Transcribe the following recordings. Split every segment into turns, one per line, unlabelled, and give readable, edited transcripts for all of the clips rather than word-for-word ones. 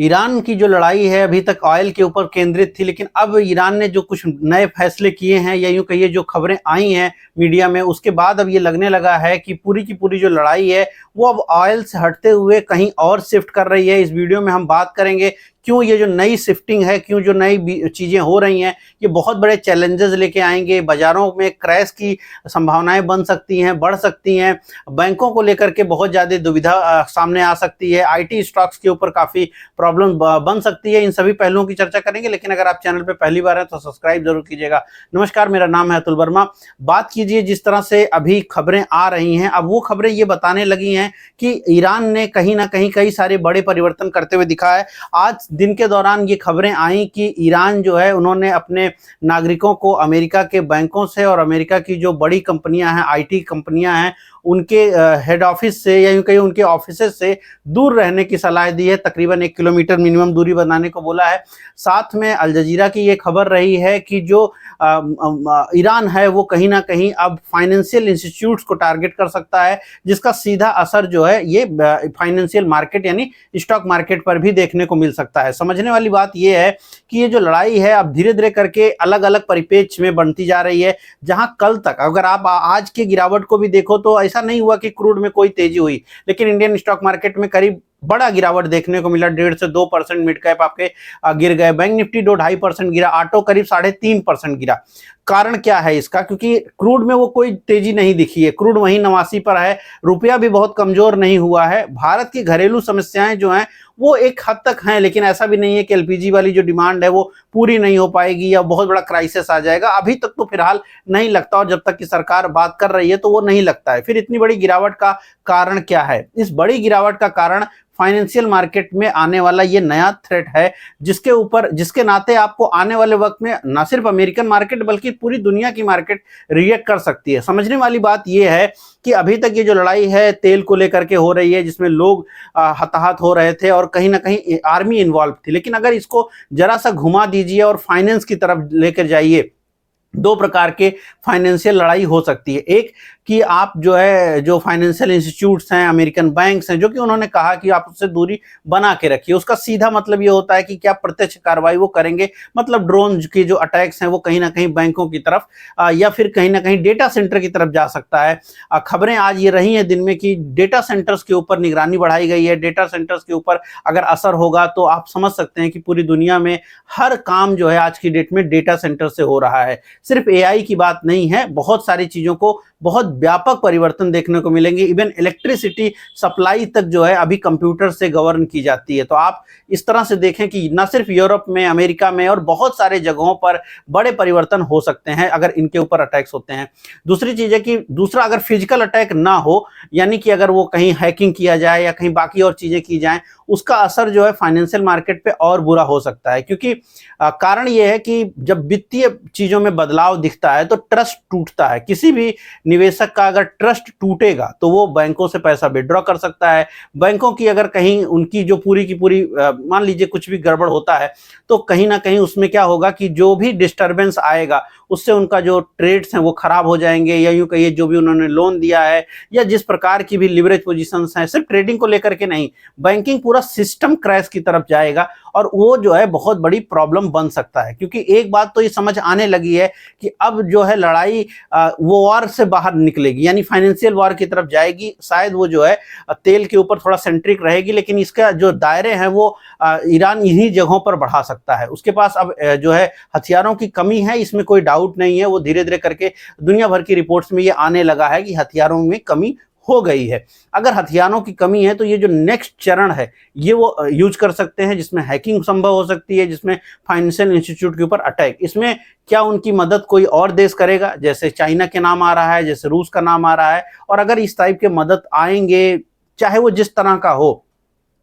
Iran की जो लड़ाई है अभी तक ऑयल के ऊपर केंद्रित थी, लेकिन अब ईरान ने जो कुछ नए फैसले किए हैं या यूं कहिए जो खबरें आई हैं मीडिया में, उसके बाद अब ये लगने लगा है कि पूरी की पूरी जो लड़ाई है वो अब ऑयल से हटते हुए कहीं और शिफ्ट कर रही है। इस वीडियो में हम बात करेंगे क्यों ये जो नई शिफ्टिंग है, क्यों जो नई चीज़ें हो रही हैं, ये बहुत बड़े चैलेंजेस लेके आएंगे। बाजारों में क्रैश की संभावनाएं बन सकती हैं, बढ़ सकती हैं। बैंकों को लेकर के बहुत ज़्यादा दुविधा सामने आ सकती है। आईटी स्टॉक्स के ऊपर काफ़ी प्रॉब्लम बन सकती है। इन सभी पहलुओं की चर्चा करेंगे, लेकिन अगर आप चैनल पर पहली बार हैं तो सब्सक्राइब जरूर कीजिएगा। नमस्कार, मेरा नाम है अतुल वर्मा। बात कीजिए जिस तरह से अभी खबरें आ रही हैं, अब वो खबरें ये बताने लगी हैं कि ईरान ने कहीं ना कहीं कई सारे बड़े परिवर्तन करते हुए दिखा है। आज दिन के दौरान ये खबरें आई कि ईरान जो है उन्होंने अपने नागरिकों को अमेरिका के बैंकों से और अमेरिका की जो बड़ी कंपनियां हैं, आईटी कंपनियां हैं, उनके हेड ऑफिस से या यूं कहीं उनके ऑफिसेज से दूर रहने की सलाह दी है। तकरीबन 1 किलोमीटर मिनिमम दूरी बनाने को बोला है। साथ में अल जजीरा की ये खबर रही है कि जो ईरान है वो कहीं ना कहीं अब फाइनेंशियल इंस्टीट्यूट्स को टारगेट कर सकता है, जिसका सीधा असर जो है ये फाइनेंशियल मार्केट यानी स्टॉक मार्केट पर भी देखने को मिल सकता है। समझने वाली बात यह है कि ये जो लड़ाई है अब धीरे धीरे करके अलग अलग परिप्रेक्ष्य में बनती जा रही है। जहां कल तक अगर आप आज के गिरावट को भी देखो तो ऐसा नहीं हुआ कि क्रूड में कोई तेजी हुई, लेकिन इंडियन स्टॉक मार्केट में करीब बड़ा गिरावट देखने को मिला। 1.5 से 2% मिड कैप आपके गिर गए। बैंक निफ्टी 2-2.5% गिरा। ऑटो करीब 3.5% गिरा। कारण क्या है इसका? क्योंकि क्रूड में वो कोई तेजी नहीं दिखी है। क्रूड वहीं 89 पर है। रुपया भी बहुत कमजोर नहीं हुआ है। भारत की घरेलू समस्याएं जो हैं वो एक हद तक हैं, लेकिन ऐसा भी नहीं है कि एलपीजी वाली जो डिमांड है वो पूरी नहीं हो पाएगी या बहुत बड़ा क्राइसिस आ जाएगा। अभी तक तो फिलहाल नहीं लगता, और जब तक कि सरकार बात कर रही है तो वो नहीं लगता है। फिर इतनी बड़ी गिरावट का कारण क्या है? इस बड़ी गिरावट का कारण फाइनेंशियल मार्केट में आने वाला ये नया थ्रेट है, जिसके नाते आपको आने वाले वक्त में न सिर्फ अमेरिकन मार्केट बल्कि पूरी दुनिया की मार्केट रिएक्ट कर सकती है। समझने वाली बात यह है कि अभी तक ये जो लड़ाई है तेल को लेकर के हो रही है, जिसमें लोग हताहत हो रहे थे और कहीं ना कहीं आर्मी इन्वॉल्व थी, लेकिन अगर इसको जरा सा घुमा दीजिए और फाइनेंस की तरफ लेकर जाइए, 2 प्रकार के फाइनेंशियल लड़ाई हो सकती है। एक कि आप जो है जो फाइनेंशियल इंस्टीट्यूट्स हैं, अमेरिकन बैंक्स हैं, जो कि उन्होंने कहा कि आप उससे दूरी बना के रखिए। उसका सीधा मतलब ये होता है कि क्या प्रत्यक्ष कार्रवाई वो करेंगे, मतलब ड्रोन की जो अटैक्स हैं वो कहीं ना कहीं बैंकों की तरफ या फिर कहीं ना कहीं डेटा सेंटर की तरफ जा सकता है। खबरें आज ये रही हैं दिन में कि डेटा सेंटर्स के ऊपर निगरानी बढ़ाई गई है। डेटा सेंटर्स के ऊपर अगर असर होगा तो आप समझ सकते हैं कि पूरी दुनिया में हर काम जो है आज की डेट में डेटा सेंटर से हो रहा है। सिर्फ एआई की बात नहीं है, बहुत सारी चीजों को बहुत व्यापक परिवर्तन देखने को मिलेंगे। इवन इलेक्ट्रिसिटी सप्लाई तक जो है अभी कंप्यूटर से गवर्न की जाती है। तो आप इस तरह से देखें कि न सिर्फ यूरोप में, अमेरिका में और बहुत सारे जगहों पर बड़े परिवर्तन हो सकते हैं अगर इनके ऊपर अटैक्स होते हैं। दूसरी चीज है कि दूसरा अगर फिजिकल अटैक ना हो, यानी कि अगर वो कहीं हैकिंग किया जाए या कहीं बाकी और चीजें की जाएं, उसका असर जो है फाइनेंशियल मार्केट पे और बुरा हो सकता है। क्योंकि कारण ये है कि जब वित्तीय चीजों में बदलाव दिखता है तो ट्रस्ट टूटता है। किसी भी निवेशक का अगर ट्रस्ट टूटेगा तो वो बैंकों से पैसा विड्रॉ कर सकता है। बैंकों की अगर कहीं उनकी जो पूरी की पूरी मान लीजिए कुछ भी गड़बड़ होता है तो कहीं ना कहीं उसमें क्या होगा कि जो भी डिस्टरबेंस आएगा उससे उनका जो ट्रेड्स हैं वो खराब हो जाएंगे, या यूं कहिए जो भी उन्होंने लोन दिया है या जिस प्रकार की भी लिवरेज पोजीशंस हैं, सिर्फ ट्रेडिंग को लेकर के नहीं, बैंकिंग पूरा सिस्टम क्रैश की तरफ जाएगा और वो जो है बहुत बड़ी प्रॉब्लम बन सकता है। क्योंकि एक बात तो ये समझ आने लगी है कि अब जो है लड़ाई वो वॉर से बाहर निकलेगी, यानी फाइनेंशियल वॉर की तरफ जाएगी। शायद वो जो है तेल के ऊपर थोड़ा सेंट्रिक रहेगी, लेकिन इसका जो दायरे हैं वो ईरान इन्हीं जगहों पर बढ़ा सकता है। उसके पास अब जो है हथियारों की कमी है, इसमें कोई डाउट नहीं है। वो धीरे धीरे करके दुनिया भर की रिपोर्ट्स में ये आने लगा है कि हथियारों में कमी हो गई है। अगर हथियारों की कमी है तो ये जो नेक्स्ट चरण है ये वो यूज कर सकते हैं, जिसमें हैकिंग संभव हो सकती है, जिसमें फाइनेंशियल इंस्टीट्यूट के ऊपर अटैक। इसमें क्या उनकी मदद कोई और देश करेगा? जैसे चाइना के नाम आ रहा है, जैसे रूस का नाम आ रहा है। और अगर इस टाइप के मदद आएंगे, चाहे वो जिस तरह का हो,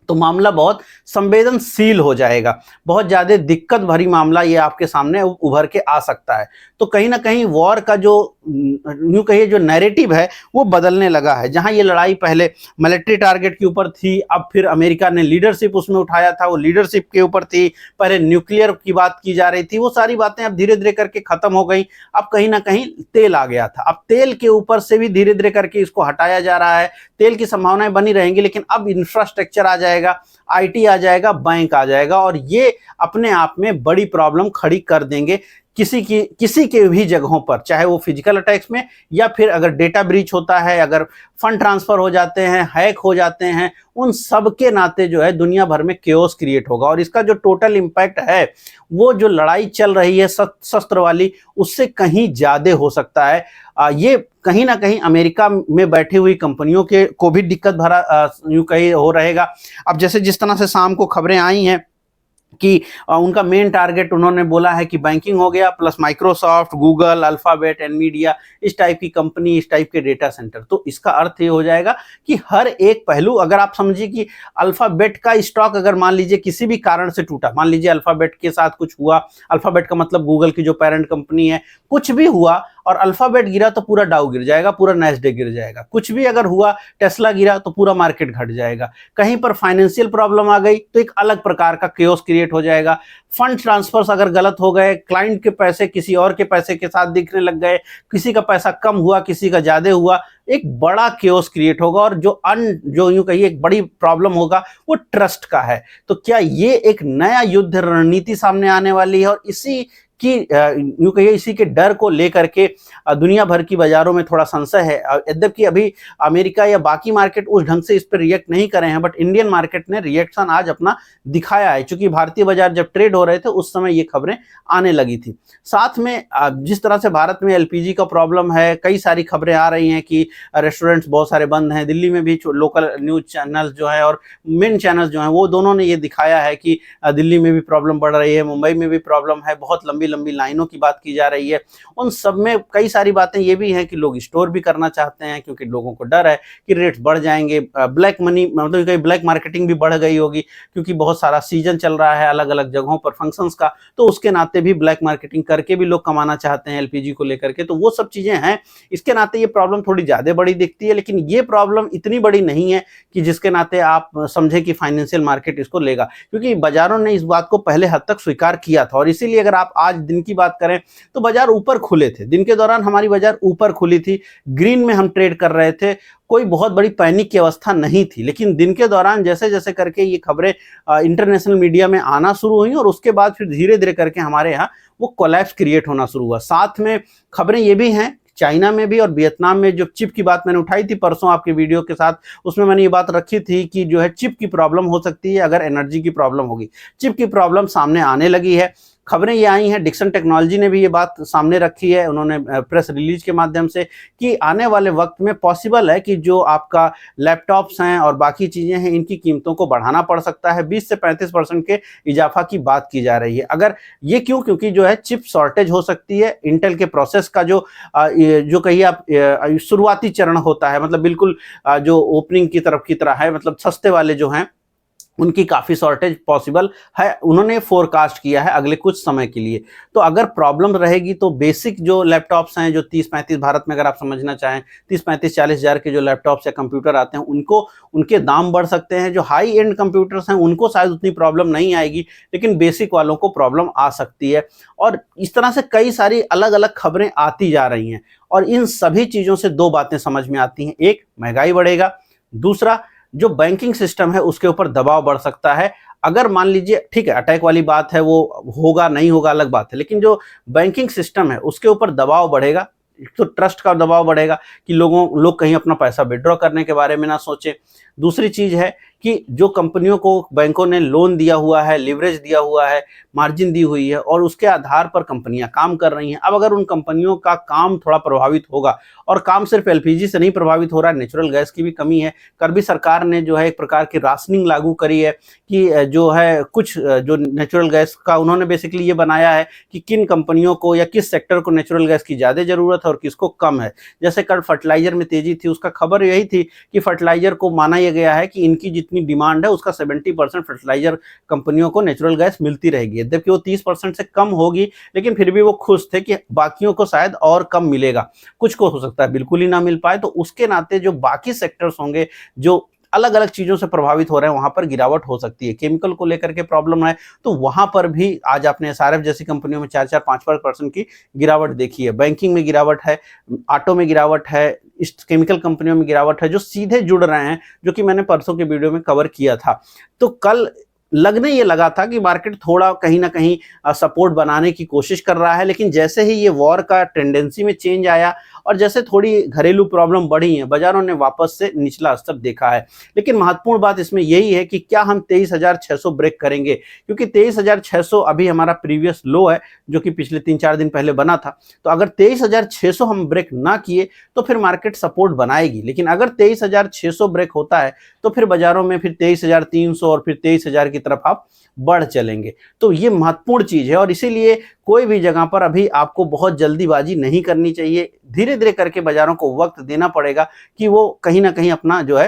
तो मामला बहुत संवेदनशील हो जाएगा। बहुत ज़्यादा दिक्कत भरी मामला ये आपके सामने उभर के आ सकता है। तो कहीं ना कहीं वॉर का जो यूं कहिए जो नैरेटिव है वो बदलने लगा है। जहां ये लड़ाई पहले मिलिट्री टारगेट के ऊपर थी, अब फिर अमेरिका ने लीडरशिप उसमें उठाया था, वो लीडरशिप के ऊपर थी। पहले न्यूक्लियर की बात की जा रही थी, वो सारी बातें अब धीरे धीरे करके खत्म हो गई। अब कहीं ना कहीं तेल आ गया था, अब तेल के ऊपर से भी धीरे धीरे करके इसको हटाया जा रहा है। तेल की संभावनाएं बनी रहेंगी, लेकिन अब इंफ्रास्ट्रक्चर आ जाएगा, आईटी आ जाएगा, बैंक आ जाएगा, और ये अपने आप में बड़ी प्रॉब्लम खड़ी कर देंगे किसी के भी जगहों पर, चाहे वो फिजिकल अटैक्स में या फिर अगर डेटा ब्रीच होता है, अगर फंड ट्रांसफर हो जाते हैं, हैक हो जाते हैं, उन सब के नाते जो है दुनिया भर में केओस क्रिएट होगा। और इसका जो टोटल इम्पैक्ट है वो जो लड़ाई चल रही है शस्त्र वाली, उससे कहीं ज्यादा हो सकता है। ये कहीं ना कहीं अमेरिका में बैठी हुई कंपनियों के को भी दिक्कत भरा यूं कहीं हो रहेगा। अब जैसे जिस तरह से शाम को खबरें आई हैं कि उनका मेन टारगेट उन्होंने बोला है कि बैंकिंग हो गया, plus Microsoft, Google, alphabet, Nvidia, इस टाइप की कंपनी, इस टाइप के डेटा सेंटर। तो इसका अर्थ ये हो जाएगा कि हर एक पहलू, अगर आप समझिए कि अल्फाबेट का स्टॉक अगर मान लीजिए किसी भी कारण से टूटा, मान लीजिए अल्फाबेट के साथ कुछ हुआ, अल्फाबेट का मतलब गूगल की जो पेरेंट कंपनी है, कुछ भी हुआ और अल्फाबेट गिरा तो पूरा डाउ गिर जाएगा, पूरा नैस्डैक गिर जाएगा। कुछ भी अगर हुआ, टेस्ला गिरा तो पूरा मार्केट घट जाएगा। कहीं पर फाइनेंशियल प्रॉब्लम आ गई तो एक अलग प्रकार का केओस क्रिएट हो जाएगा। फंड ट्रांसफर्स अगर गलत हो गए, क्लाइंट के पैसे किसी और के पैसे के साथ दिखने लग गए, किसी का पैसा कम हुआ, किसी का ज्यादा हुआ, एक बड़ा केओस क्रिएट होगा। और जो यूं कहिए एक बड़ी प्रॉब्लम होगा वो ट्रस्ट का है। तो क्या ये एक नया युद्ध रणनीति सामने आने वाली है, और इसी कि यूं कहिए इसी के डर को लेकर के दुनिया भर की बाजारों में थोड़ा संशय है। यद्यपि अभी अमेरिका या बाकी मार्केट उस ढंग से इस पर रिएक्ट नहीं करे हैं, बट इंडियन मार्केट ने रिएक्शन आज अपना दिखाया है, क्योंकि भारतीय बाजार जब ट्रेड हो रहे थे उस समय ये खबरें आने लगी थी। साथ में जिस तरह से भारत में एलपीजी का प्रॉब्लम है, कई सारी खबरें आ रही हैं कि रेस्टोरेंट्स बहुत सारे बंद हैं। दिल्ली में भी लोकल न्यूज चैनल जो है और मेन चैनल जो है वो दोनों ने ये दिखाया है कि दिल्ली में भी प्रॉब्लम बढ़ रही है, मुंबई में भी प्रॉब्लम है, बहुत लंबी लंबी लाइनों की बात की जा रही है। उन सब में कई सारी बातें ये भी हैं कि लोग स्टोर भी करना चाहते हैं, क्योंकि लोगों को डर है कि रेट्स बढ़ जाएंगे। ब्लैक मनी मतलब कहीं ब्लैक मार्केटिंग भी बढ़ गई होगी, क्योंकि बहुत सारा सीजन चल रहा है अलग अलग जगहों पर फंक्शंस का, तो उसके नाते भी ब्लैक मार्केटिंग करके भी लोग कमाना चाहते हैं एलपीजी को लेकर के। तो वो सब चीजें हैं, इसके नाते ये प्रॉब्लम थोड़ी ज्यादा बड़ी दिखती है, लेकिन ये प्रॉब्लम इतनी बड़ी नहीं है कि जिसके नाते आप समझे कि फाइनेंशियल मार्केट इसको लेगा, क्योंकि बाजारों ने इस बात को पहले हद तक स्वीकार किया था। और इसीलिए अगर आप आज दिन की बात करें तो बाजार ऊपर खुले थे, दिन के दौरान हमारी बाजार ऊपर खुली थी, ग्रीन में हम ट्रेड कर रहे थे, कोई बहुत बड़ी पैनिक की अवस्था नहीं थी। लेकिन दिन के दौरान जैसे जैसे करके ये खबरें इंटरनेशनल मीडिया में आना शुरू हुई, और उसके बाद फिर धीरे धीरे करके हमारे यहाँ वो कोलैप्स क्रिएट होना शुरू हुआ। साथ में खबरें ये भी हैं चाइना में भी और वियतनाम में, जो चिप की बात मैंने उठाई थी परसों आपके वीडियो के साथ, उसमें मैंने ये बात रखी थी कि जो है चिप की प्रॉब्लम हो सकती है अगर एनर्जी की प्रॉब्लम होगी। चिप की प्रॉब्लम सामने आने लगी है, खबरें ये आई हैं, डिक्सन टेक्नोलॉजी ने भी ये बात सामने रखी है, उन्होंने प्रेस रिलीज के माध्यम से, कि आने वाले वक्त में पॉसिबल है कि जो आपका लैपटॉप्स हैं और बाकी चीज़ें हैं इनकी कीमतों को बढ़ाना पड़ सकता है। 20 से 35% के इजाफा की बात की जा रही है। अगर ये क्यों, क्योंकि जो है चिप शॉर्टेज हो सकती है। इंटेल के प्रोसेस का जो कहिए आप शुरुआती चरण होता है, मतलब बिल्कुल जो ओपनिंग की तरफ की तरह है, मतलब सस्ते वाले जो हैं उनकी काफ़ी शॉर्टेज पॉसिबल है, उन्होंने फोरकास्ट किया है अगले कुछ समय के लिए। तो अगर प्रॉब्लम रहेगी तो बेसिक जो लैपटॉप्स हैं जो 30-35 भारत में अगर आप समझना चाहें 30-35-40 हज़ार के जो लैपटॉप्स या कंप्यूटर आते हैं उनके दाम बढ़ सकते हैं। जो हाई एंड कंप्यूटर्स हैं उनको शायद उतनी प्रॉब्लम नहीं आएगी, लेकिन बेसिक वालों को प्रॉब्लम आ सकती है। और इस तरह से कई सारी अलग अलग खबरें आती जा रही हैं, और इन सभी चीज़ों से दो बातें समझ में आती हैं। एक, महंगाई बढ़ेगा, दूसरा जो बैंकिंग सिस्टम है उसके ऊपर दबाव बढ़ सकता है। अगर मान लीजिए, ठीक है अटैक वाली बात है, वो होगा नहीं होगा अलग बात है, लेकिन जो बैंकिंग सिस्टम है उसके ऊपर दबाव बढ़ेगा, तो ट्रस्ट का दबाव बढ़ेगा कि लोग कहीं अपना पैसा विड्रॉ करने के बारे में ना सोचें। दूसरी चीज है कि जो कंपनियों को बैंकों ने लोन दिया हुआ है, लिवरेज दिया हुआ है, मार्जिन दी हुई है, और उसके आधार पर कंपनियां काम कर रही हैं। अब अगर उन कंपनियों का काम थोड़ा प्रभावित होगा, और काम सिर्फ एलपीजी से नहीं प्रभावित हो रहा है, नेचुरल गैस की भी कमी है। कर्बी सरकार ने जो है एक प्रकार की राशनिंग लागू करी है कि जो है कुछ जो नेचुरल गैस का उन्होंने बेसिकली ये बनाया है कि किन कंपनियों को या किस सेक्टर को नेचुरल गैस की ज़्यादा ज़रूरत है और किसको कम है। जैसे कल फर्टिलाइजर में तेजी थी, उसका खबर यही थी कि फर्टिलाइजर को माना ये गया है कि इनकी जितनी डिमांड है उसका 70% फर्टिलाइजर कंपनियों को नेचुरल गैस मिलती रहेगी, जबकि वो 30% से कम होगी, लेकिन फिर भी वो खुश थे कि बाकियों को शायद और कम मिलेगा। कुछ को हो सकता है बिल्कुल ही ना मिल पाए, तो उसके नाते जो बाकी सेक्टर्स होंगे जो अलग अलग चीजों से प्रभावित हो रहे हैं, वहां पर गिरावट हो सकती है। केमिकल को लेकर के प्रॉब्लम है तो वहां पर भी आज आपने एसआरएफ जैसी कंपनियों में 4-5% की गिरावट देखी है। बैंकिंग में गिरावट है, ऑटो में गिरावट है, इस केमिकल कंपनियों में गिरावट है, जो सीधे जुड़ रहे हैं, जो कि मैंने परसों के वीडियो में कवर किया था। तो कल लगने ये लगा था कि मार्केट थोड़ा कहीं ना कहीं सपोर्ट बनाने की कोशिश कर रहा है, लेकिन जैसे ही ये वॉर का टेंडेंसी में चेंज आया और जैसे थोड़ी घरेलू प्रॉब्लम बढ़ी है, बाजारों ने वापस से निचला स्तर देखा है। लेकिन महत्वपूर्ण बात इसमें यही है कि क्या हम 23,600 ब्रेक करेंगे, क्योंकि 23,600 अभी हमारा प्रीवियस लो है, जो कि पिछले 3-4 दिन पहले बना था। तो अगर 23,600 हम ब्रेक ना किए तो फिर मार्केट सपोर्ट बनाएगी, लेकिन अगर 23,600 ब्रेक होता है तो फिर बाजारों में फिर 23,300 और फिर 23,000 की तरफ आप बढ़ चलेंगे। तो ये महत्वपूर्ण चीज है और इसीलिए कोई भी जगह पर अभी आपको बहुत जल्दीबाजी नहीं करनी चाहिए। धीरे धीरे करके बाजारों को वक्त देना पड़ेगा कि वो कहीं ना कहीं अपना जो है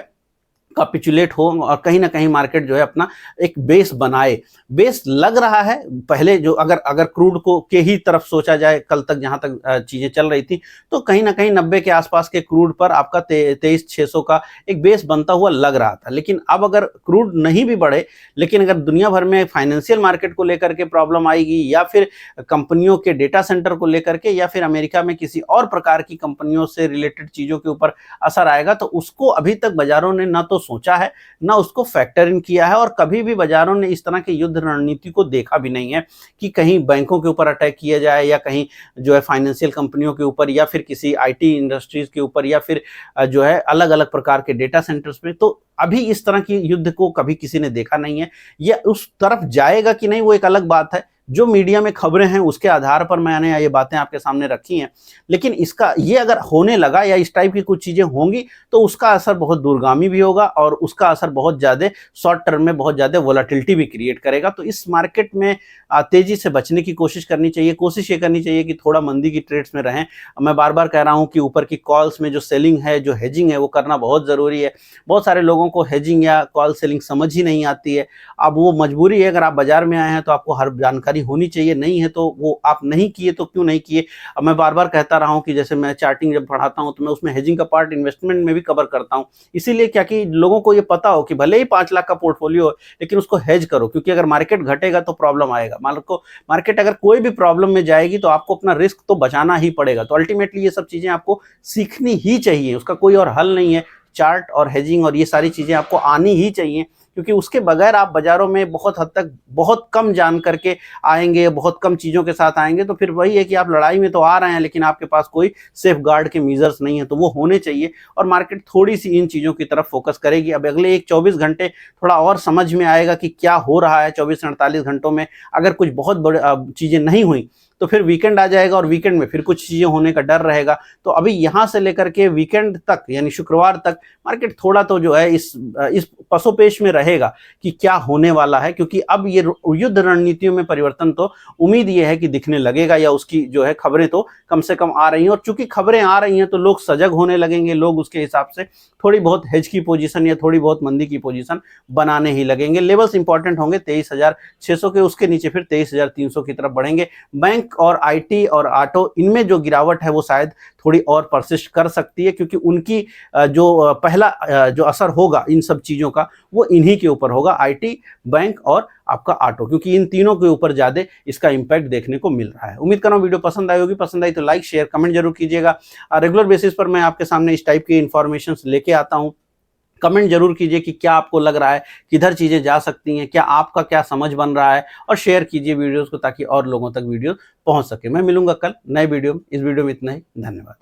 कैपिचुलेट हो और कहीं ना कहीं मार्केट जो है अपना एक बेस बनाए। बेस लग रहा है पहले, जो अगर क्रूड को के ही तरफ सोचा जाए, कल तक जहां तक चीजें चल रही थी, तो कहीं ना कहीं 90 के आसपास के क्रूड पर आपका 23,600 का एक बेस बनता हुआ लग रहा था। लेकिन अब अगर क्रूड नहीं भी बढ़े, लेकिन अगर दुनिया भर में फाइनेंशियल मार्केट को लेकर के प्रॉब्लम आएगी, या फिर कंपनियों के डेटा सेंटर को लेकर के, या फिर अमेरिका में किसी और प्रकार की कंपनियों से रिलेटेड चीजों के ऊपर असर आएगा, तो उसको अभी तक बाजारों ने ना तो सोचा है, ना उसको फैक्टर इन किया है, और कभी भी बाजारों ने इस तरह की युद्ध रणनीति को देखा भी नहीं है कि कहीं बैंकों के ऊपर अटैक किया जाए, या कहीं जो है फाइनेंशियल कंपनियों के ऊपर, या फिर किसी आईटी इंडस्ट्रीज के ऊपर, या फिर जो है अलग अलग प्रकार के डेटा सेंटर्स पे। तो अभी इस तरह की युद्ध को कभी किसी ने देखा नहीं है। यह उस तरफ जाएगा कि नहीं वो एक अलग बात है। जो मीडिया में खबरें हैं उसके आधार पर मैंने ये बातें आपके सामने रखी हैं, लेकिन इसका ये अगर होने लगा या इस टाइप की कुछ चीजें होंगी तो उसका असर बहुत दूरगामी भी होगा, और उसका असर बहुत ज्यादा शॉर्ट टर्म में बहुत ज्यादा वोलेटिलिटी भी क्रिएट करेगा। तो इस मार्केट में तेजी से बचने की कोशिश करनी चाहिए। कोशिश ये करनी चाहिए कि थोड़ा मंदी की ट्रेड्स में रहें। मैं बार बार कह रहा हूं कि ऊपर की कॉल्स में जो सेलिंग है, जो हेजिंग है, वो करना बहुत जरूरी है। बहुत सारे लोगों को हेजिंग या कॉल सेलिंग समझ ही नहीं आती है। अब वो मजबूरी है, अगर आप बाजार में आए हैं तो आपको हर जानकारी होनी चाहिए, नहीं है तो वो आप नहीं किए तो क्यों नहीं किए। अब मैं बार बार कहता रहा हूं कि जैसे मैं चार्टिंग जब पढ़ाता हूं तो मैं उसमें हेजिंग का पार्ट इन्वेस्टमेंट में भी कवर करता हूं, इसीलिए क्या कि लोगों को ये पता हो कि भले ही 5 लाख का पोर्टफोलियो हो, लेकिन उसको हेज करो, क्योंकि अगर मार्केट घटेगा तो प्रॉब्लम आएगा। मार्केट अगर कोई भी प्रॉब्लम में जाएगी तो आपको अपना रिस्क तो बचाना ही पड़ेगा। तो अल्टीमेटली ये सब चीजें आपको सीखनी ही चाहिए, उसका कोई और हल नहीं है। चार्ट और हेजिंग और ये सारी चीजें आपको आनी ही चाहिए, क्योंकि उसके बगैर आप बाजारों में बहुत हद तक बहुत कम जान करके आएंगे, बहुत कम चीजों के साथ आएंगे, तो फिर वही है कि आप लड़ाई में तो आ रहे हैं लेकिन आपके पास कोई सेफ गार्ड के मेजर्स नहीं है। तो वो होने चाहिए और मार्केट थोड़ी सी इन चीजों की तरफ फोकस करेगी। अब अगले 24 घंटे थोड़ा और समझ में आएगा कि क्या हो रहा है। 24 से 48 घंटों में अगर कुछ बहुत बड़े चीजें नहीं हुई तो फिर वीकेंड आ जाएगा और वीकेंड में फिर कुछ चीजें होने का डर रहेगा। तो अभी यहां से लेकर के वीकेंड तक यानी शुक्रवार तक मार्केट थोड़ा तो जो है इस पसोपेश में रहेगा कि क्या होने वाला है, क्योंकि अब ये युद्ध रणनीतियों में परिवर्तन तो उम्मीद ये है कि दिखने लगेगा, या उसकी जो है खबरें तो कम से कम आ रही हैं। और चूंकि खबरें आ रही हैं तो लोग सजग होने लगेंगे, लोग उसके हिसाब से थोड़ी बहुत हेज की पोजीशन या थोड़ी बहुत मंदी की पोजीशन बनाने ही लगेंगे। लेवल्स इंपॉर्टेंट होंगे 23,600 के, उसके नीचे फिर 23,300 की तरफ बढ़ेंगे। बैंक और आईटी और ऑटो, इनमें जो गिरावट है वो शायद थोड़ी और परसिस्ट कर सकती है, क्योंकि उनकी जो पहला जो असर होगा इन सब चीजों का वो इन्हीं के ऊपर होगा, आईटी, बैंक और आपका ऑटो, क्योंकि इन तीनों के ऊपर ज्यादा इसका इंपैक्ट देखने को मिल रहा है। उम्मीद कर रहा हूं वीडियो पसंद आई होगी। पसंद आई तो लाइक शेयर कमेंट जरूर कीजिएगा। रेगुलर बेसिस पर मैं आपके सामने इस टाइप की इंफॉर्मेशन लेके आता हूं। कमेंट जरूर कीजिए कि क्या आपको लग रहा है, किधर चीजें जा सकती हैं, क्या आपका क्या समझ बन रहा है, और शेयर कीजिए वीडियोस को ताकि और लोगों तक वीडियो पहुंच सके। मैं मिलूंगा कल नए वीडियो में। इस वीडियो में इतना ही, धन्यवाद।